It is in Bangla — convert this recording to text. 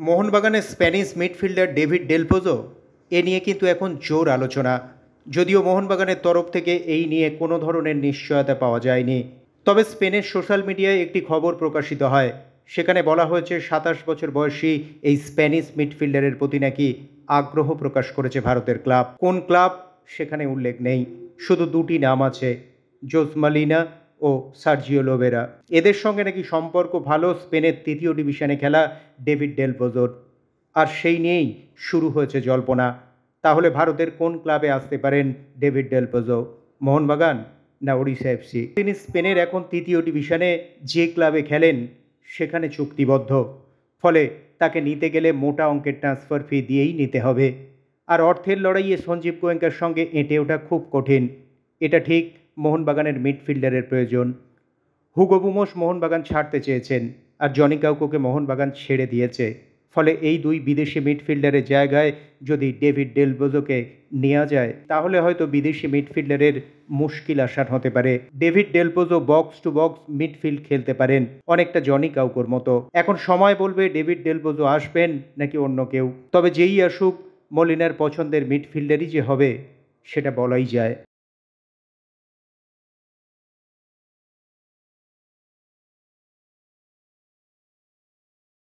মোহনবাগানের স্প্যানিশ মিডফিল্ডার ডেভিড ডেল পোজো এ নিয়ে কিন্তু এখন জোর আলোচনা। যদিও মোহনবাগানের তরফ থেকে এই নিয়ে কোনো ধরনের নিশ্চয়তা পাওয়া যায়নি, তবে স্পেনের সোশ্যাল মিডিয়ায় একটি খবর প্রকাশিত হয়। সেখানে বলা হয়েছে 27 বছর বয়সী এই স্প্যানিশ মিডফিল্ডারের প্রতি নাকি আগ্রহ প্রকাশ করেছে ভারতের ক্লাব। কোন ক্লাব সেখানে উল্লেখ নেই, শুধু দুটি নাম আছে, জোস মালিনা ও সার্জিও লোবেরা। এদের সঙ্গে নাকি সম্পর্ক ভালো স্পেনের তৃতীয় ডিভিশনে খেলা ডেভিড ডেল পোজোর, আর সেই নিয়েই শুরু হয়েছে জল্পনা। তাহলে ভারতের কোন ক্লাবে আসতে পারেন ডেভিড ডেল পোজো? মোহনবাগান না ওড়িশা এফসি? তিনি স্পেনের এখন তৃতীয় ডিভিশনে যে ক্লাবে খেলেন সেখানে চুক্তিবদ্ধ, ফলে তাকে নিতে গেলে মোটা অঙ্কের ট্রান্সফার ফি দিয়েই নিতে হবে। আর অর্থের লড়াইয়ে সঞ্জীব গোয়েঙ্কার সঙ্গে এঁটে ওঠা খুব কঠিন। এটা ঠিক মোহনবাগানের মিডফিল্ডারের প্রয়োজন। হুগো বুমোস মোহনবাগান ছাড়তে চেয়েছেন, আর জনি কাউকোকে মোহনবাগান ছেড়ে দিয়েছে। ফলে এই দুই বিদেশি মিডফিল্ডারের জায়গায় যদি ডেভিড ডেল পোজোকে নেওয়া যায়, তাহলে হয়তো বিদেশি মিডফিল্ডারের মুশকিল আসান হতে পারে। David Del Pozo box to box midfield খেলতে পারেন, অনেকটা জনি কাউকোর মতো। এখন সময় বলবে ডেভিড ডেল পোজো আসবেন নাকি অন্য কেউ। তবে যেই আসুক, মলিনার পছন্দের মিডফিল্ডারই যে হবে সেটা বলাই যায়।